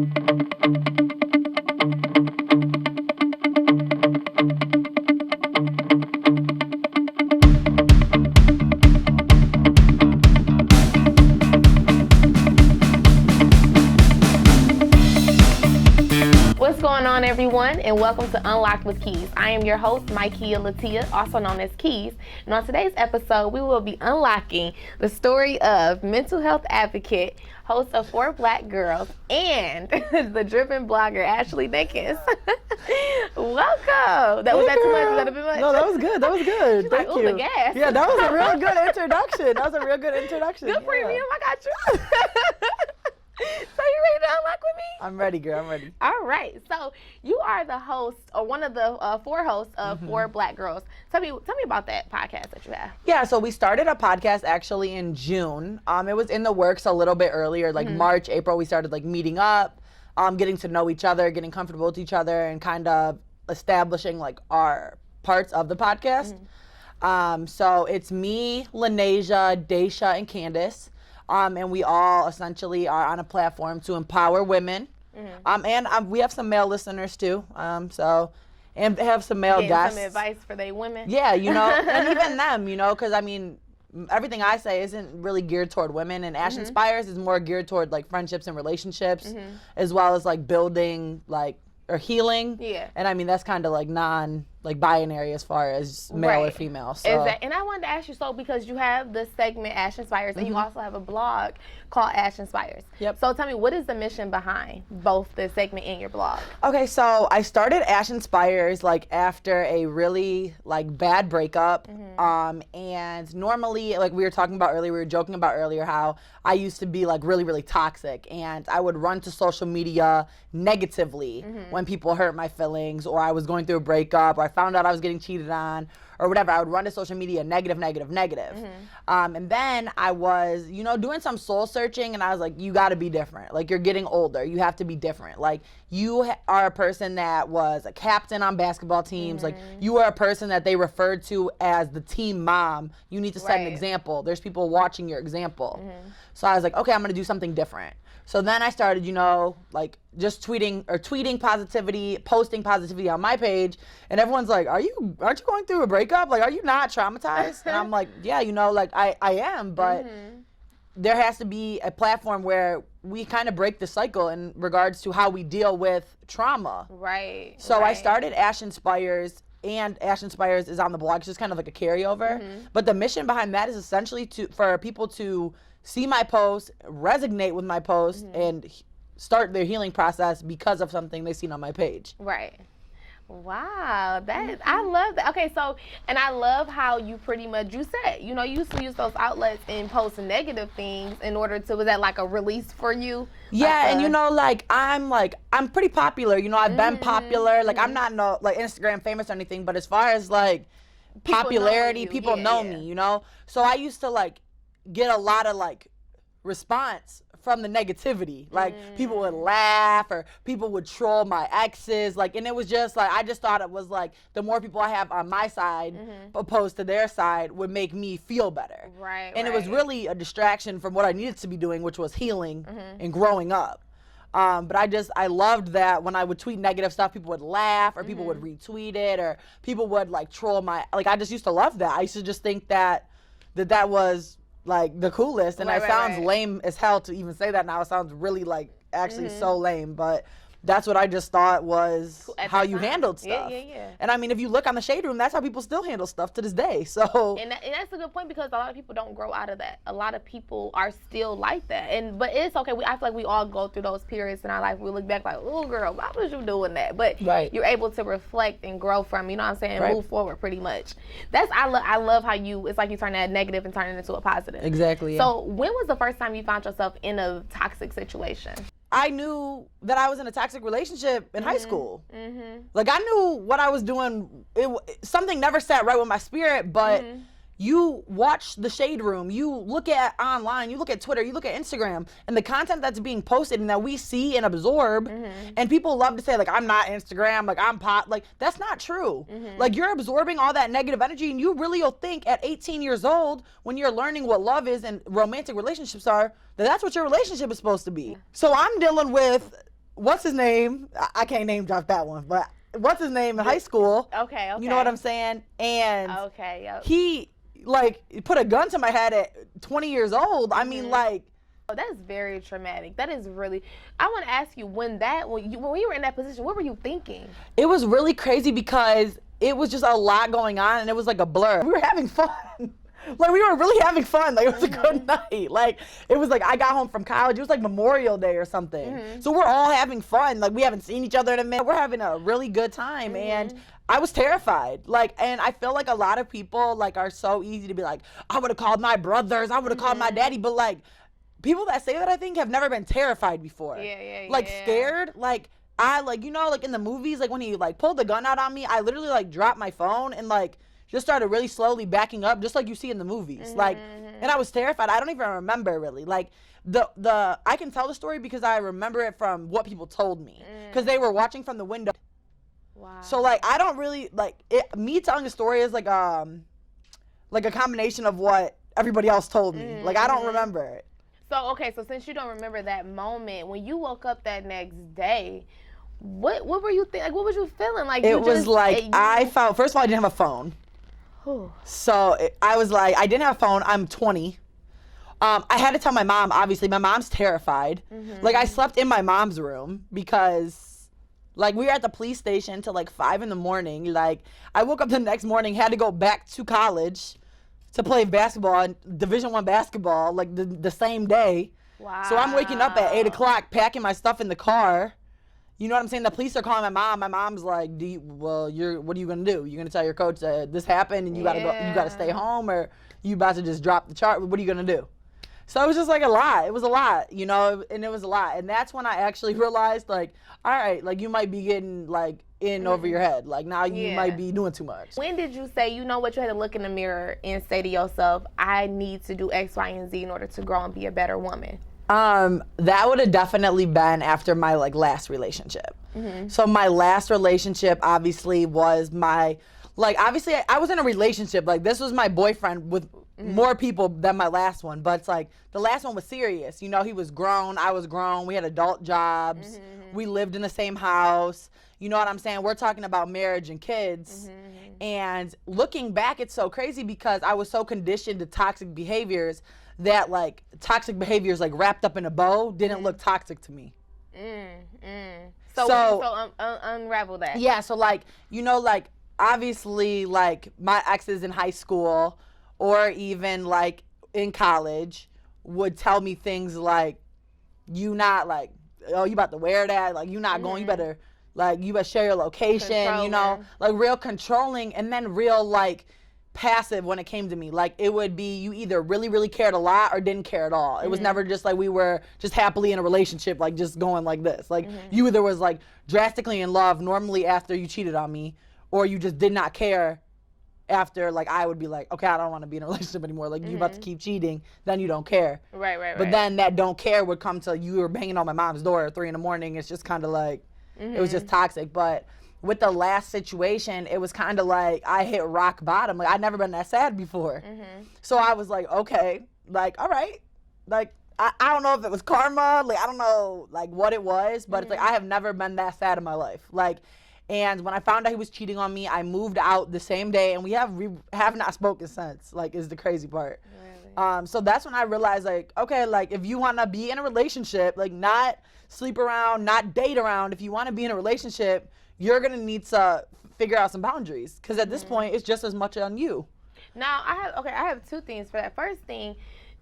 What's going on, everyone, and welcome to Unlocked with Keys. I am your host, MykeyaLatia, also known as Keys. And on today's episode, we will be unlocking the story of mental health advocate, host of 4 Black Girls, and the driven blogger, Ashley Nickens. Welcome. Was that too much? Was that a bit much? No, that was good. That was good. She's Thank like, you. ooh, the gas. Yeah, that was a real good introduction. Good premium. I got you. So you ready to unlock with me? I'm ready, girl. I'm ready. All right. So you are the host, or one of the 4 hosts of 4 Black Girls. Tell me about that podcast that you have. Yeah, so we started a podcast actually in June. It was in the works a little bit earlier, like March, April. We started like meeting up, getting to know each other, getting comfortable with each other, and kind of establishing like our parts of the podcast. So it's me, Lanasia, Daisha, and Candace. And we all essentially are on a platform to empower women. And we have some male listeners too. And have some male guests. Some advice for they women. Yeah, and even them, because I mean, everything I say isn't really geared toward women, and Ash Inspires is more geared toward like friendships and relationships, as well as like building or healing. Yeah. And I mean, that's kind of like binary as far as male or female. So. And I wanted to ask you, because you have the segment Ash Inspires, and you also have a blog called Ash Inspires. Yep. So tell me, what is the mission behind both the segment and your blog? Okay, so I started Ash Inspires after a really bad breakup. And normally, we were talking about earlier, we were joking about earlier how I used to be really, really toxic, and I would run to social media negatively when people hurt my feelings, or I was going through a breakup, or I found out I was getting cheated on, or whatever. I would run to social media negative. And then I was, doing some soul searching, and I was like, you got to be different. You're getting older. You have to be different. You are a person that was a captain on basketball teams. You are a person that they referred to as the team mom. You need to set an example. There's people watching your example. So I was like, okay, I'm going to do something different. So then I started, just tweeting positivity, posting positivity on my page, and everyone's like, aren't you going through a breakup? Are you not traumatized? And I'm like, yeah, I am, but there has to be a platform where we kind of break the cycle in regards to how we deal with trauma. Right. So I started Ash Inspires, and Ash Inspires is on the blog. It's just kind of like a carryover. But the mission behind that is essentially for people to see my post, resonate with my post, and start their healing process because of something they've seen on my page. Right. Wow, I love that. Okay, so, and I love how you pretty much, you said, you used to use those outlets and post negative things in order to, was that like a release for you? Yeah, and I'm pretty popular. I've been popular. I'm not Instagram famous or anything, but as far as popularity, people know me, So I used to get a lot of response from the negativity. People would laugh, or people would troll my exes, and it was just I just thought it was the more people I have on my side opposed to their side would make me feel better. Right. And it was really a distraction from what I needed to be doing, which was healing and growing up. But I loved that when I would tweet negative stuff, people would laugh, or people would retweet it, or people would troll my, I just used to love that. I used to just think that was the coolest, and it sounds lame as hell to even say that now. It sounds really actually so lame, but that's what I just thought was how you handled stuff. Yeah. And I mean, if you look on the Shade Room, that's how people still handle stuff to this day. So and that's a good point, because a lot of people don't grow out of that. A lot of people are still like that, but it's okay. I feel like we all go through those periods in our life. We look back oh girl, why was you doing that? But you're able to reflect and grow from, what I'm saying, move forward pretty much. I love how it's you turn that negative and turn it into a positive. Exactly. Yeah. So when was the first time you found yourself in a toxic situation? I knew that I was in a toxic relationship in high school. I knew what I was doing. Something never sat right with my spirit, but you watch the Shade Room, you look at online, you look at Twitter, you look at Instagram, and the content that's being posted and that we see and absorb, and people love to say, I'm not Instagram, I'm pop, that's not true. You're absorbing all that negative energy, and you really will think at 18 years old, when you're learning what love is and romantic relationships are, that's what your relationship is supposed to be. So I'm dealing with what's his name? I can't name drop that one, but what's his name in high school? Okay. You know what I'm saying? And yep. he like put a gun to my head at 20 years old. I mean, like. Oh, that's very traumatic. That is really. I want to ask you when you were in that position, what were you thinking? It was really crazy because it was just a lot going on, and it was like a blur. We were having fun. Like, we were really having fun. Like, it was a good night. Like, it was like I got home from college. It was like Memorial Day or something. So we're all having fun. Like, we haven't seen each other in a minute. We're having a really good time. And I was terrified. Like, and I feel like a lot of people, like, are so easy to be like, I would have called my brothers. I would have called my daddy. But, like, people that say that, I think, have never been terrified before. Like, scared. Like, you know, like, in the movies, like, when he, like, pulled the gun out on me, I literally, like, dropped my phone and, like, just started really slowly backing up, just like you see in the movies. Like, and I was terrified. I don't even remember really. Like, I can tell the story because I remember it from what people told me, because they were watching from the window. Wow. So, like, I don't really, like, me telling the story is like a combination of what everybody else told me. Like, I don't remember it. So, okay, so since you don't remember that moment, when you woke up that next day, what were you thinking? Like, what was you feeling? Like, it was like, I felt, first of all, I didn't have a phone. So I was like, I didn't have a phone. I'm 20. I had to tell my mom, obviously. My mom's terrified. Like, I slept in my mom's room because, like, we were at the police station till, like, 5 in the morning. Like, I woke up the next morning, had to go back to college to play basketball, Division I basketball, like, the same day. Wow. So I'm waking up at 8 o'clock, packing my stuff in the car. You know what I'm saying? The police are calling my mom. My mom's like, what are you going to do? You're going to tell your coach that this happened and you got to go, you got to stay home, or you about to just drop the chart? What are you going to do? So it was just like a lot. It was a lot, you know, and it was a lot. And that's when I actually realized, like, all right, like, you might be getting, like, in over your head. Like, now you might be doing too much. When did you say, you know what, you had to look in the mirror and say to yourself, I need to do X, Y, and Z in order to grow and be a better woman? That would have definitely been after my, like, last relationship. So my last relationship obviously was obviously I was in a relationship. Like, this was my boyfriend with more people than my last one, but it's like the last one was serious. You know, he was grown, I was grown, we had adult jobs, we lived in the same house. You know what I'm saying? We're talking about marriage and kids. And looking back, it's so crazy because I was so conditioned to toxic behaviors that, like, toxic behaviors, like, wrapped up in a bow didn't look toxic to me. So unravel that. Yeah, so, like, you know, like, obviously, like, my exes in high school or even, like, in college would tell me things like, you not, like, oh, you about to wear that? Like, you not going, you better share your location, you know? Like, real controlling, and then real, like, passive when it came to me. Like, it would be you either really, really cared a lot or didn't care at all. It was never just like we were just happily in a relationship, like, just going like this. Like, you either was, like, drastically in love normally after you cheated on me, or you just did not care after, like, I would be like, okay, I don't want to be in a relationship anymore. Like, you about to keep cheating, then you don't care. Right. But then that don't care would come to you were banging on my mom's door at 3 in the morning. It's just kind of like, it was just toxic. But with the last situation, it was kind of like I hit rock bottom. Like, I'd never been that sad before. So I was like, okay, like, all right. Like, I don't know if it was karma. Like, I don't know, like, what it was. But it's like, I have never been that sad in my life. Like, and when I found out he was cheating on me, I moved out the same day. And we have not spoken since, like, is the crazy part. Really? So that's when I realized, like, okay, like, if you want to be in a relationship, like, not sleep around, not date around. If you want to be in a relationship, you're going to need to figure out some boundaries. Because at this point, it's just as much on you. Now, I have two things for that. First thing,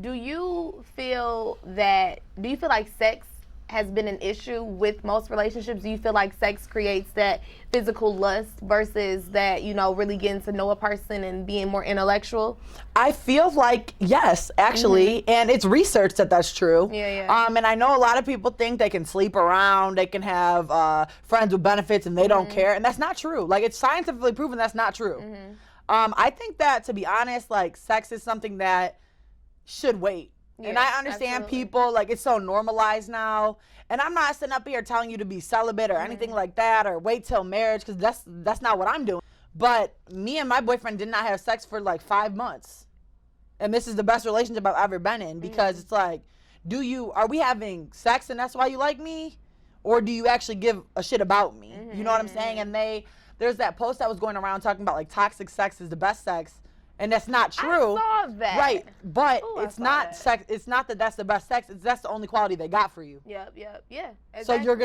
do you feel like sex has been an issue with most relationships? Do you feel like sex creates that physical lust versus that, you know, really getting to know a person and being more intellectual? I feel like, yes, actually, and it's research that that's true. Yeah. And I know a lot of people think they can sleep around, they can have friends with benefits, and they don't care, and that's not true. Like, it's scientifically proven that's not true. I think that, to be honest, like, sex is something that should wait. Yeah, and I understand people, like, it's so normalized now. And I'm not sitting up here telling you to be celibate or anything like that or wait till marriage, because that's not what I'm doing. But me and my boyfriend did not have sex for, like, 5 months. And this is the best relationship I've ever been in, because it's like, are we having sex and that's why you like me? or do you actually give a shit about me? You know what I'm saying? And there's that post that was going around talking about like toxic sex is the best sex, and that's not true. I saw that. Right, but it's not sex. It's not that that's the best sex. It's that's the only quality they got for you. Yeah. Exactly. So you're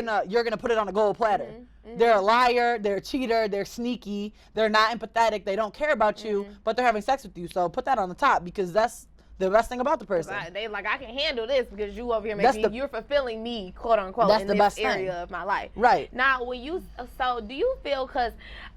gonna put it on a gold platter. They're a liar. They're a cheater. They're sneaky. They're not empathetic. They don't care about you, but they're having sex with you. So put that on the top because that's the best thing about the person. They like, I can handle this because you over here you're fulfilling me, quote unquote, in this area of my life. Right. Now, so do you feel, because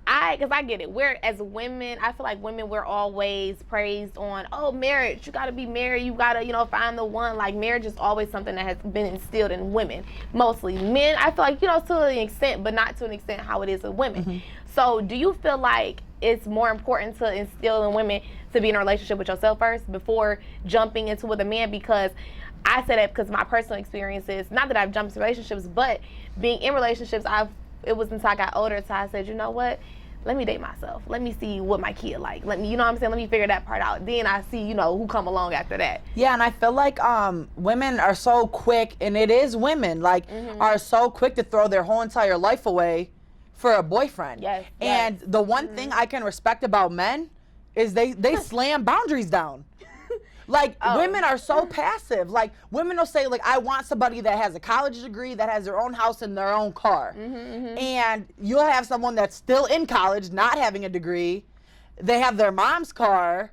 I get it, we're, as women, I feel like women, we're always praised on, oh, marriage, you gotta be married, you gotta, find the one. Like, marriage is always something that has been instilled in women. Mostly men, I feel like, to an extent, but not to an extent how it is with women. So do you feel like it's more important to instill in women to be in a relationship with yourself first before jumping into with a man? Because I say that because my personal experiences, not that I've jumped into relationships, but being in relationships, it was until I got older, so I said, you know what? Let me date myself. Let me see what my kid like. Let me, you know what I'm saying? Let me figure that part out. Then I see, who come along after that. Yeah, and I feel like women are so quick, and it is women, like, are so quick to throw their whole entire life away for a boyfriend. Yes. And the one thing I can respect about men is they slam boundaries down. Like, women are so passive. Like, women will say, like, I want somebody that has a college degree, that has their own house and their own car. And you'll have someone that's still in college, not having a degree. They have their mom's car,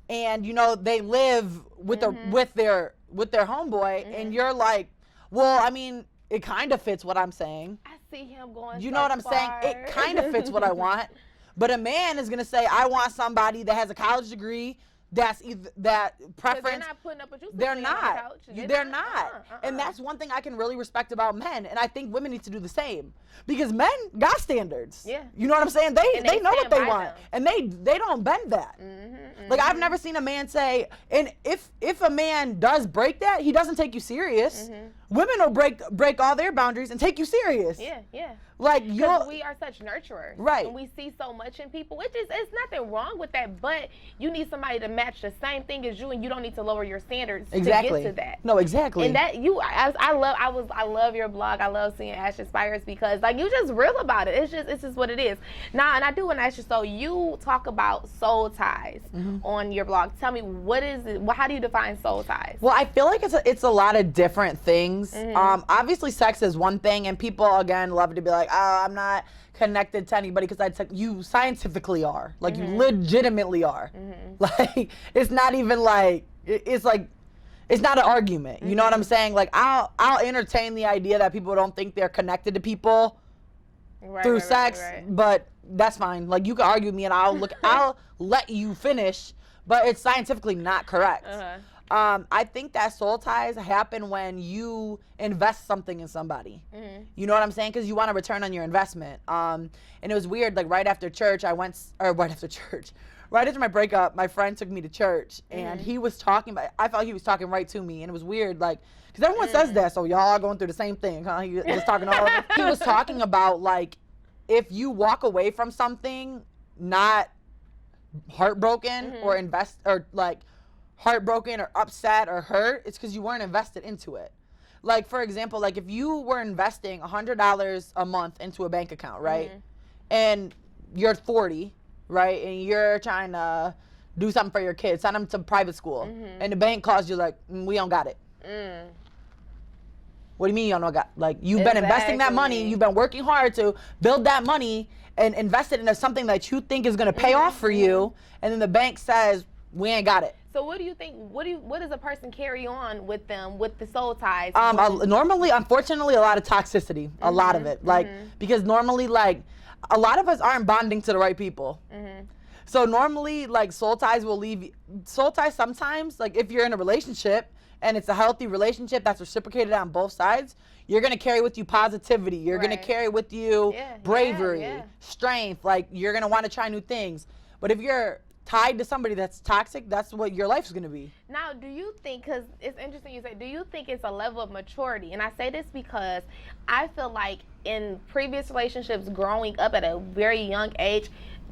and, they live with their homeboy, and you're like, well, I mean, it kind of fits what I'm saying. I see him going. You know what I'm saying? It kind of fits what I want. But a man is gonna say, I want somebody that has a college degree. That's either that preference. They're not putting up with you. They're not. They're not. And that's one thing I can really respect about men. And I think women need to do the same, because men got standards. Yeah. You know what I'm saying? They know what they want, them. and they don't bend that. Like, I've never seen a man say, and if a man does break that, he doesn't take you serious. Women will break all their boundaries and take you serious. Yeah. Like, because we are such nurturers, right? And we see so much in people, which is, it's nothing wrong with that. But you need somebody to match the same thing as you, and you don't need to lower your standards to get to that. No, exactly. And that I love your blog. I love seeing Ashley Spires, because like, you just real about it. It's just what it is. Now, and I do want to ask you. So you talk about soul ties on your blog. Tell me, what is it? How do you define soul ties? Well, I feel like it's a lot of different things. Obviously, sex is one thing, and people again love to be like, oh, I'm not connected to anybody, because you scientifically are. Like, you legitimately are. Like, it's not even like, it's like, it's not an argument. You know what I'm saying? Like, I'll entertain the idea that people don't think they're connected to people through sex, but that's fine. Like, you can argue with me, and I'll let you finish, but it's scientifically not correct. I think that soul ties happen when you invest something in somebody. You know what I'm saying? Because you want a return on your investment. And it was weird. Like, right after my breakup, my friend took me to church, and he was talking about, I felt he was talking right to me, and it was weird. Like, because everyone says that, so y'all are going through the same thing, huh? He was talking all of us. He was talking about, like, if you walk away from something not heartbroken or heartbroken or upset or hurt, it's because you weren't invested into it. Like, for example, like, if you were investing $100 a month into a bank account, right? And you're 40, right? And you're trying to do something for your kids, send them to private school, and the bank calls you like, we don't got it. What do you mean you don't got? Like, you've been investing that money, you've been working hard to build that money and invest it into something that you think is going to pay off for you, and then the bank says, we ain't got it. So what do you think? What does a person carry on with them with the soul ties? Normally, unfortunately, a lot of toxicity, a lot of it, like, because normally, like, a lot of us aren't bonding to the right people. So normally, like, soul ties will leave you. Soul ties sometimes, like, if you're in a relationship and it's a healthy relationship that's reciprocated on both sides, you're gonna carry with you positivity. You're gonna carry with you bravery, strength. Like, you're gonna want to try new things. But if you're tied to somebody that's toxic, that's what your life's going to be. Now, do you think, because it's interesting you say, do you think it's a level of maturity? And I say this because I feel like in previous relationships growing up at a very young age,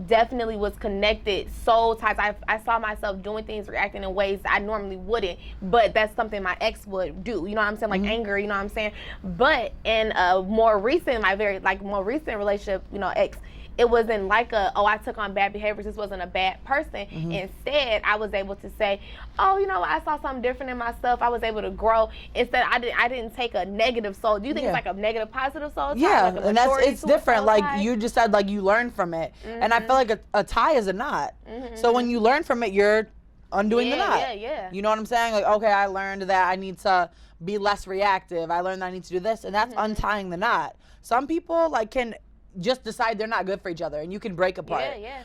definitely was connected so tight. I saw myself doing things, reacting in ways I normally wouldn't, but that's something my ex would do. You know what I'm saying? Like anger, you know what I'm saying? But in a more recent relationship, you know, ex, it wasn't like I took on bad behaviors. This wasn't a bad person. Instead, I was able to say, oh, you know, I saw something different in myself. I was able to grow. Instead, I didn't take a negative soul. Do you think it's like a negative, positive soul tie? Yeah, like and it's different. Like you just said, like you learn from it, and I feel like a tie is a knot. So when you learn from it, you're undoing the knot. Yeah. You know what I'm saying? Like, okay, I learned that I need to be less reactive. I learned that I need to do this, and that's untying the knot. Some people like can just decide they're not good for each other and you can break apart.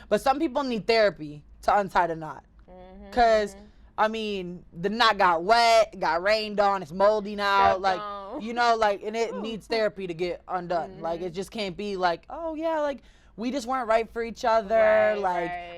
But some people need therapy to untie the knot. Because, I mean, the knot got wet, got rained on, it's moldy now. Like, you know, like, and it needs therapy to get undone. Like, it just can't be like, oh, yeah, like, we just weren't right for each other.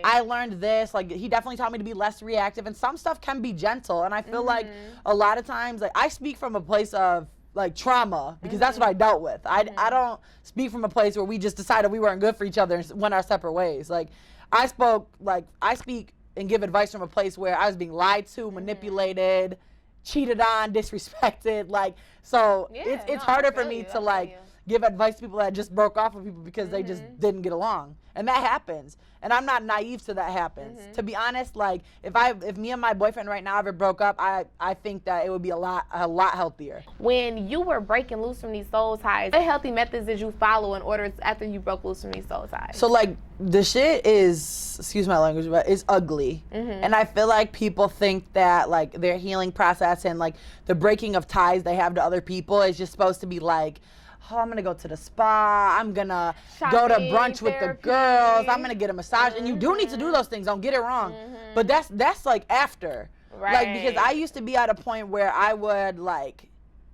I learned this. Like, he definitely taught me to be less reactive. And some stuff can be gentle. And I feel like a lot of times, like, I speak from a place of, like, trauma, because that's what I dealt with. I don't speak from a place where we just decided we weren't good for each other and went our separate ways. Like, I speak and give advice from a place where I was being lied to, manipulated, cheated on, disrespected. Like, so it's harder for me to, like, give advice to people that just broke off with people because they just didn't get along. And that happens. And I'm not naive to that happens. To be honest, like, if me and my boyfriend right now ever broke up, I think that it would be a lot healthier. When you were breaking loose from these soul ties, what healthy methods did you follow in order after you broke loose from these soul ties? So, like, the shit is, excuse my language, but it's ugly. And I feel like people think that, like, their healing process and, like, the breaking of ties they have to other people is just supposed to be like, oh, I'm going to go to the spa, I'm going to go to brunch with the girls, I'm going to get a massage. And you do need to do those things, don't get it wrong. But that's like after. Like, because I used to be at a point where I would, like,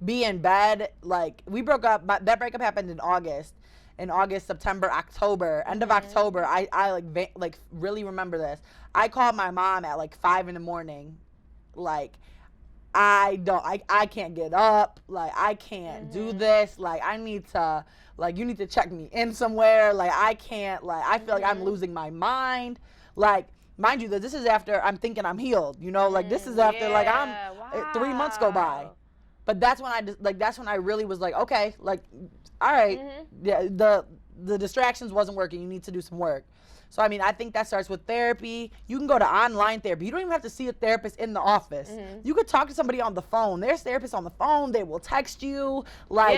be in bed. Like, we broke up, but that breakup happened in August. In August, September, October, end of October, I like really remember this. I called my mom at like 5 a.m. Like, I can't get up, like, I can't do this, like, I need to, like, you need to check me in somewhere, like, I can't, like, I feel like I'm losing my mind, like, mind you, that this is after I'm thinking I'm healed, you know, like, this is after, like, 3 months go by, but that's when I really was like, okay, like, all right, yeah, the distractions wasn't working, you need to do some work. So, I mean, I think that starts with therapy. You can go to online therapy. You don't even have to see a therapist in the office. You could talk to somebody on the phone. There's therapists on the phone. They will text you. Like,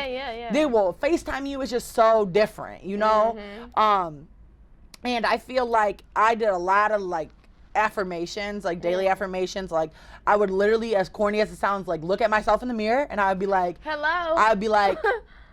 they will FaceTime you. It's just so different, you know? And I feel like I did a lot of, like, affirmations, like daily affirmations. Like, I would literally, as corny as it sounds, like, look at myself in the mirror and I would be like, hello. I would be like,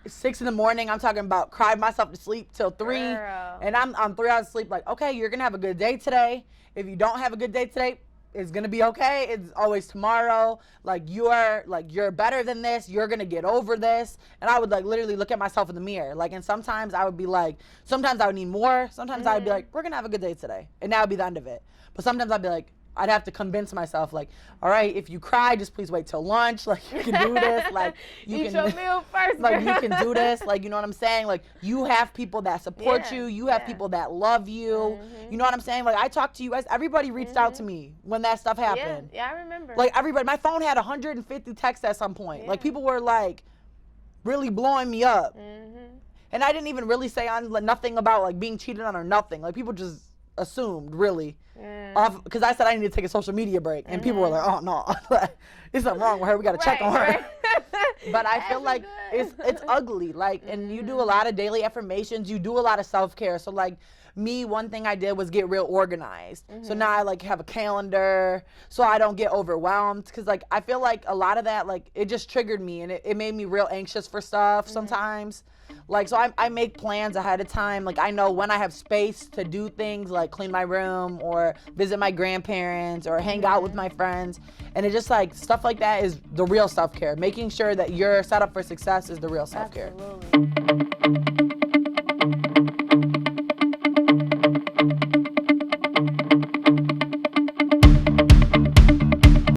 6 a.m, I'm talking about cried myself to sleep till 3. Girl. And I'm 3 hours of sleep, like, okay, you're gonna have a good day today. If you don't have a good day today, it's gonna be okay. It's always tomorrow. Like, you're better than this. You're gonna get over this. And I would, like, literally look at myself in the mirror. Like, and sometimes I would be like, sometimes I would need more. Sometimes I would be like, we're gonna have a good day today. And that would be the end of it. But sometimes I'd be like, I'd have to convince myself, like, all right, if you cry, just please wait till lunch. Like, you can do this. Like, you eat your meal first. Like, you can do this. Like, you know what I'm saying? Like, you have people that support you. You have people that love you. You know what I'm saying? Like, I talked to you guys. Everybody reached out to me when that stuff happened. Yeah, I remember. Like, everybody. My phone had 150 texts at some point. Like, people were, like, really blowing me up. And I didn't even really say nothing about, like, being cheated on or nothing. Like, people just assumed, really. Because I said I need to take a social media break, and people were like, oh no, there's something wrong with her, we gotta check on her. But I feel like it's ugly, like, and you do a lot of daily affirmations, you do a lot of self-care. So, like, me, one thing I did was get real organized. So now I, like, have a calendar so I don't get overwhelmed, because, like, I feel like a lot of that, like, it just triggered me, and it made me real anxious for stuff sometimes. Like, so I make plans ahead of time. Like, I know when I have space to do things, like clean my room or visit my grandparents or hang out with my friends. And it just, like, stuff like that is the real self-care. Making sure that you're set up for success is the real self-care. Absolutely.